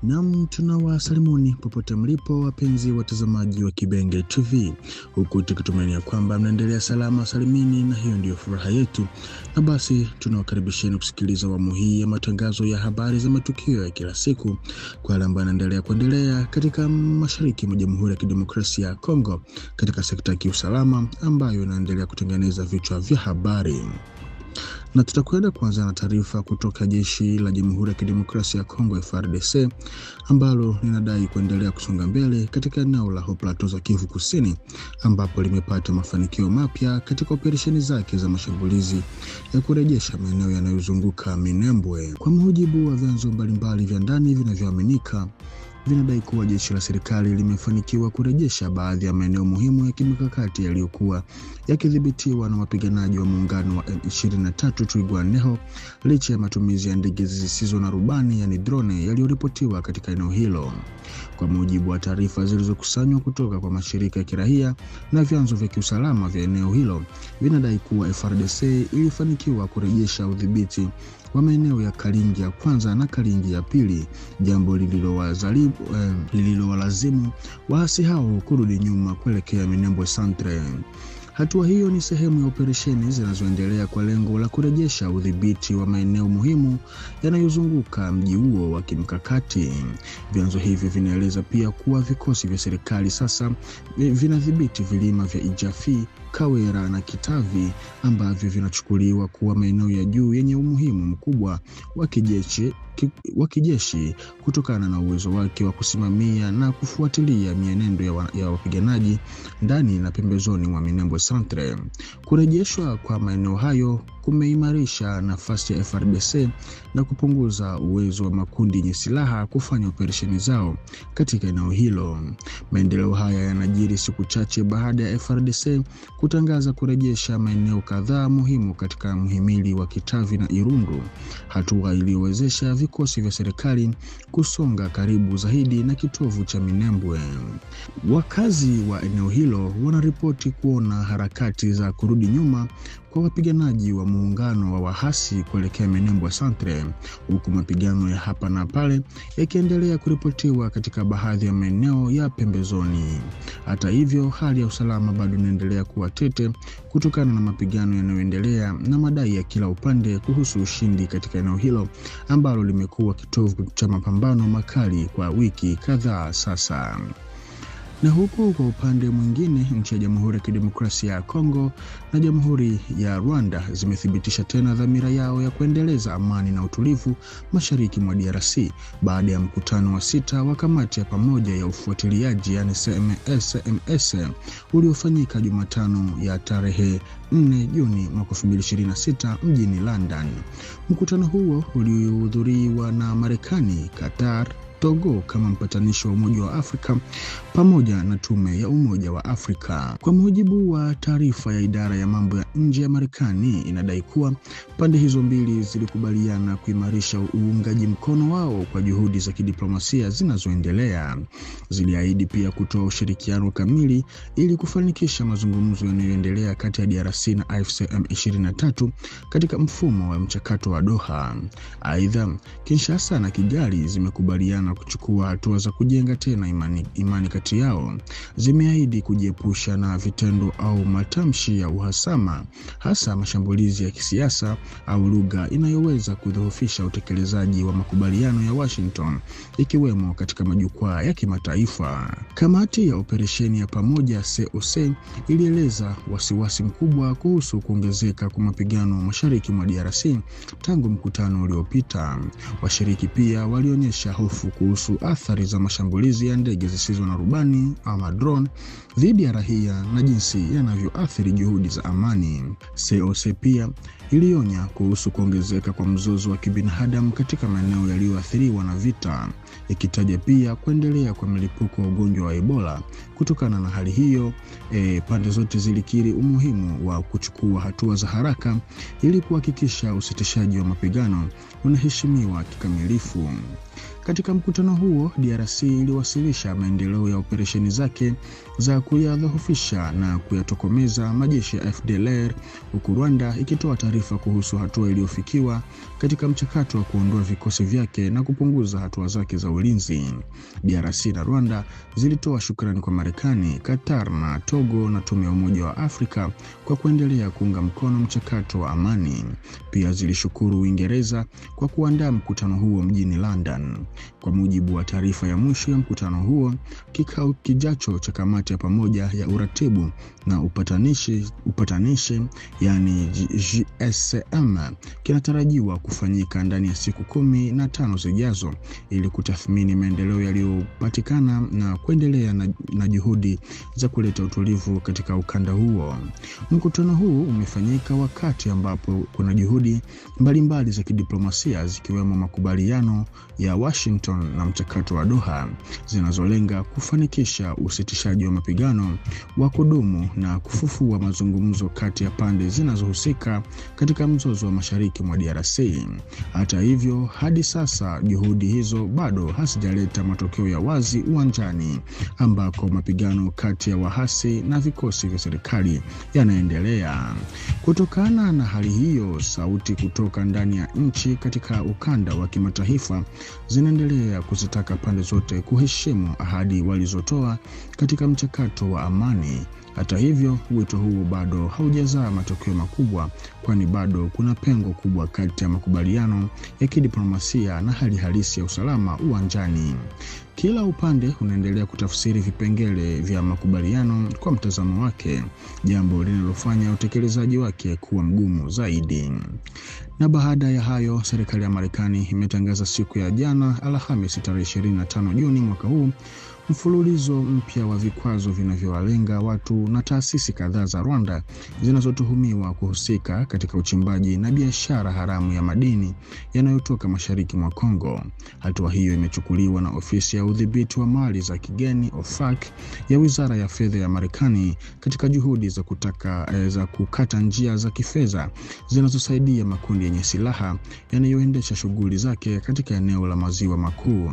Naam, tunawasalimuni popote mlipo wapenzi watazamaji wa Kibenge TV. Huku tukitumania kwamba mnaendelea salama salimini, na hiyo ndio furaha yetu. Na basi tunawakaribisheni kusikiliza awamu hii ya matangazo ya habari za matukio ya kila siku kwa wale ambao wanaendelea katika mashariki mwa Jamhuri ya Kidemokrasia ya Kongo katika sekta ya kiusalama ambayo inaendelea kutengeneza vichwa vya habari. Na tutakwenda kuanza na taarifa kutoka jeshi la Jamhuri ya Kidemokrasia ya Kongo FARDC ambalo linadai kuendelea kusonga mbele katika eneo la Plateau za Kivu Kusini, ambapo limepata mafanikio mapya katika operesheni zake za mashambulizi ya kurejesha maeneo yanayozunguka Minembwe. Kwa mujibu wa vyanzo mbalimbali vya ndani vinavyoaminika, vinadai kuwa jeshi la serikali limefanikiwa kurejesha baadhi ya maeneo muhimu ya kimkakati yaliyokuwa yakidhibitiwa na wapiganaji wa muungano wa M23 Twirwaneho, licha ya matumizi ya ndege zisizo na rubani yani drone yaliyoripotiwa katika eneo hilo. Kwa mujibu wa taarifa zilizokusanywa kutoka kwa mashirika ya kiraia na vyanzo vya kiusalama vya eneo hilo, vinadai kuwa FARDC ilifanikiwa kurejesha udhibiti wa maeneo ya Kalingi ya kwanza na Kalingi ya pili, jambo lililowalazimu waasi hao kurudi nyuma kuelekea Minembwe Centre. Hatua hiyo ni sehemu ya operesheni zinazoendelea kwa lengo la kurejesha udhibiti wa maeneo muhimu yanayozunguka mji huo wa kimkakati. Vyanzo hivi vinaeleza pia kuwa vikosi vya serikali sasa vinadhibiti vilima vya Ijafi, Kawera na Kitavi ambavyo vinachukuliwa kuwa maeneo ya juu yenye umuhimu mkubwa wa kijeshi kutokana na uwezo wake wa kusimamia na kufuatilia mienendo ya wapiganaji ndani na pembezoni mwa Minembwe Centre. Kurejeshwa kwa maeneo hayo kumeimarisha nafasi ya FARDC na kupunguza uwezo wa makundi yenye silaha kufanya operesheni zao katika eneo hilo. Maendeleo haya yanajiri siku chache baada ya FARDC kutangaza kurejesha maeneo kadhaa muhimu katika mhimili wa Kitavi na Irundu, hatua iliyowezesha vikosi vya serikali kusonga karibu zaidi na kitovu cha Minembwe. Wakazi wa eneo hilo wanaripoti kuona harakati za kurudi nyuma kwa wapiganaji wa muungano wa wahasi kuelekea Minembwe Centre, huku mapigano ya hapa na pale yakiendelea kuripotiwa katika baadhi ya maeneo ya pembezoni. Hata hivyo, hali ya usalama bado inaendelea kuwa tete kutokana na mapigano yanayoendelea na madai ya kila upande kuhusu ushindi katika eneo hilo ambalo limekuwa kitovu cha mapambano makali kwa wiki kadhaa sasa. Na huku kwa upande mwingine, nchi ya Jamhuri ya Kidemokrasia ya Kongo na Jamhuri ya Rwanda zimethibitisha tena dhamira yao ya kuendeleza amani na utulivu mashariki mwa DRC baada ya mkutano wa 6 wa kamati ya pamoja ya ufuatiliaji yani CMS uliofanyika Jumatano ya tarehe 4 Juni 2026 mjini London. Mkutano huo ulihudhuriwa na Marekani, Qatar, Togo kama mpatanishi wa Umoja wa Afrika pamoja na Tume ya Umoja wa Afrika. Kwa mujibu wa taarifa ya idara ya mambo ya nje ya Marekani, inadai kuwa pande hizo mbili zilikubaliana kuimarisha uungaji mkono wao kwa juhudi za kidiplomasia zinazoendelea. Ziliahidi pia kutoa ushirikiano kamili ili kufanikisha mazungumzo yanayoendelea kati ya DRC na AFC M23 katika mfumo wa mchakato wa Doha. Aidha, Kinshasa na Kigali zimekubaliana kuchukua hatua za kujenga tena imani kati yao. Zimeahidi kujiepusha na vitendo au matamshi ya uhasama, hasa mashambulizi ya kisiasa au lugha inayoweza kudhoofisha utekelezaji wa makubaliano ya Washington, ikiwemo katika majukwaa ya kimataifa. Kamati ya operesheni ya pamoja COC ilieleza wasiwasi mkubwa kuhusu kuongezeka kwa mapigano mashariki mwa DRC tangu mkutano uliopita. Washiriki pia walionyesha hofu kuhusu athari za mashambulizi ya ndege zisizo na rubani ama drone dhidi ya raia na jinsi yanavyoathiri juhudi za amani. COC pia ilionya kuhusu kuongezeka kwa mzozo wa kibinadamu katika maeneo yaliyoathiriwa na vita, ikitaja pia kuendelea kwa milipuko wa ugonjwa wa Ebola. Kutokana na hali hiyo, pande zote zilikiri umuhimu wa kuchukua hatua za haraka ili kuhakikisha usitishaji wa mapigano unaheshimiwa kikamilifu. Katika mkutano huo, DRC iliwasilisha maendeleo ya operesheni zake za kuyadhoofisha na kuyatokomeza majeshi ya FDLR, huku Rwanda ikitoa taarifa kuhusu hatua iliyofikiwa katika mchakato wa kuondoa vikosi vyake na kupunguza hatua zake za ulinzi. DRC na Rwanda zilitoa shukrani kwa Marekani, Qatar na Togo na Tume ya Umoja wa Afrika kwa kuendelea kuunga mkono mchakato wa amani. Pia zilishukuru Uingereza kwa kuandaa mkutano huo mjini London. Kwa mujibu wa taarifa ya mwisho ya mkutano huo, kikao kijacho cha kamati ya pamoja ya uratibu na upatanishi yani GSM kinatarajiwa kufanyika ndani ya siku 15 zijazo ili kutathmini maendeleo yaliyopatikana na kuendelea na juhudi za kuleta utulivu katika ukanda huo. Mkutano huu umefanyika wakati ambapo kuna juhudi mbalimbali za kidiplomasia zikiwemo makubaliano ya Washington na mchakato wa Doha zinazolenga kufanikisha usitishaji wa mapigano wa kudumu na kufufua mazungumzo kati ya pande zinazohusika katika mzozo wa mashariki mwa DRC. Hata hivyo, hadi sasa juhudi hizo bado hazijaleta matokeo ya wazi uwanjani, ambako mapigano kati ya wahasi na vikosi vya serikali yanaendelea. Kutokana na hali hiyo, sauti kutoka ndani ya nchi katika ukanda wa kimataifa zinaendelea kuzitaka pande zote kuheshimu ahadi walizotoa katika mchakato wa amani. Hata hivyo, wito huu bado haujazaa matokeo makubwa, kwani bado kuna pengo kubwa kati ya makubaliano ya kidiplomasia na hali halisi ya usalama uwanjani. Kila upande unaendelea kutafsiri vipengele vya makubaliano kwa mtazamo wake, jambo linalofanya utekelezaji wake kuwa mgumu zaidi. Na baada ya hayo, serikali ya Marekani imetangaza siku ya jana Alhamisi tarehe 25 Juni mwaka huu mfululizo mpya wa vikwazo vinavyowalenga watu na taasisi kadhaa za Rwanda zinazotuhumiwa kuhusika katika uchimbaji na biashara haramu ya madini yanayotoka mashariki mwa Kongo. Hatua hiyo imechukuliwa na ofisi ya udhibiti wa mali za kigeni OFAC ya Wizara ya Fedha ya Marekani katika juhudi za kukata njia za kifedha zinazosaidia makundi yenye silaha yanayoendesha shughuli zake katika eneo la Maziwa Makuu.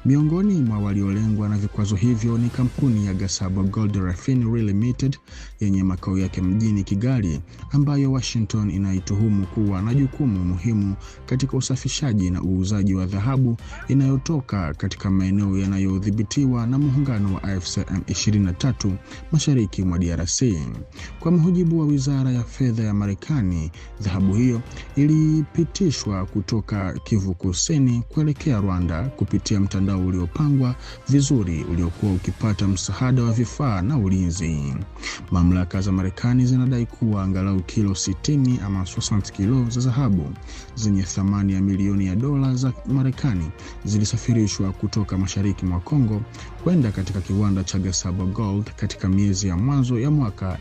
Miongoni mwa waliolengwa na vikwazo hivyo ni kampuni ya Gasabo Gold Refinery Limited yenye makao yake mjini Kigali, ambayo Washington inaituhumu kuwa na jukumu muhimu katika usafishaji na uuzaji wa dhahabu inayotoka katika maeneo yanayodhibitiwa na muungano wa AFC M23 mashariki mwa DRC. Kwa mujibu wa Wizara ya Fedha ya Marekani, dhahabu hiyo ilipitishwa kutoka Kivu Kusini kuelekea Rwanda kupitia mtandao uliopangwa vizuri uliokuwa ukipata msaada wa vifaa na ulinzi. Mamlaka za Marekani zinadai kuwa angalau kilo 60 ama 60 kilo za dhahabu zenye thamani ya milioni ya dola za Marekani zilisafirishwa kutoka mashariki mwa Kongo kwenda katika kiwanda cha Gasabo Gold katika miezi ya mwanzo ya mwaka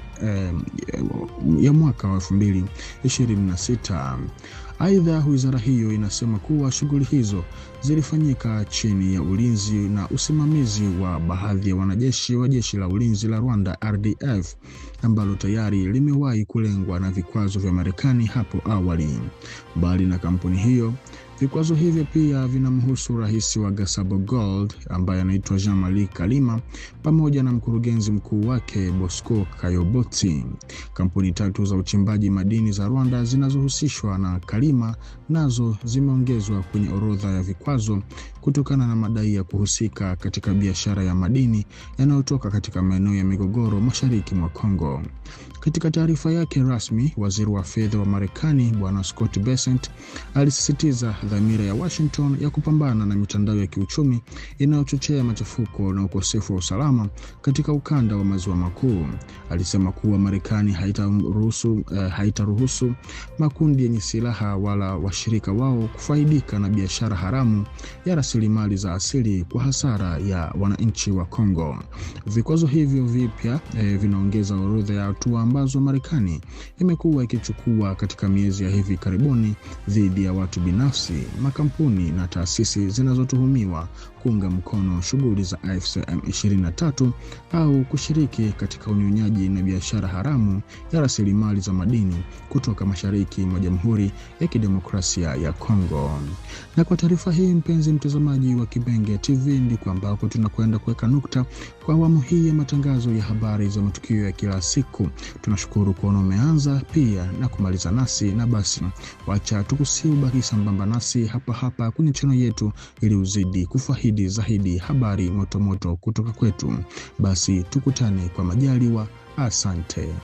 wa 2026. Aidha, wizara hiyo inasema kuwa shughuli hizo zilifanyika chini ya ulinzi na usimamizi wa baadhi ya wanajeshi wa jeshi la ulinzi la Rwanda RDF, ambalo tayari limewahi kulengwa na vikwazo vya Marekani hapo awali. Mbali na kampuni hiyo, vikwazo hivyo pia vinamhusu rais wa Gasabo Gold ambaye anaitwa Jean-Marie Kalima pamoja na mkurugenzi mkuu wake Bosco Kayobotsi. Kampuni 3 za uchimbaji madini za Rwanda zinazohusishwa na Kalima nazo zimeongezwa kwenye orodha ya vikwazo kutokana na madai ya kuhusika katika biashara ya madini yanayotoka katika maeneo ya migogoro mashariki mwa Kongo. Katika taarifa yake rasmi, waziri wa fedha wa Marekani Bwana Scott Bessent alisisitiza dhamira ya Washington ya kupambana na mitandao ya kiuchumi inayochochea machafuko na ukosefu wa usalama katika ukanda wa Maziwa Makuu. Alisema kuwa Marekani haitaruhusu makundi yenye silaha wala washirika wao kufaidika na biashara haramu ya rasilimali za asili kwa hasara ya wananchi wa Kongo. Vikwazo hivyo vipya vinaongeza orodha ya hatua ambazo Marekani imekuwa ikichukua katika miezi ya hivi karibuni dhidi ya watu binafsi, makampuni na taasisi zinazotuhumiwa kuunga mkono shughuli za AFC M23 au kushiriki katika unyonyaji na biashara haramu ya rasilimali za madini kutoka mashariki mwa Jamhuri ya Kidemokrasia ya Kongo. Na kwa taarifa hii, mpenzi mtazamaji wa Kibenge TV, ndiko ambako tunakwenda kuweka nukta kwa awamu hii ya matangazo ya habari za matukio ya kila siku. Tunashukuru kuona umeanza pia na kumaliza nasi, na basi wacha tukusiubaki sambamba nasi hapa kwenye channel yetu ili uzidi kufaidi zaidi habari moto kutoka kwetu. Basi tukutane kwa majaliwa. Asante.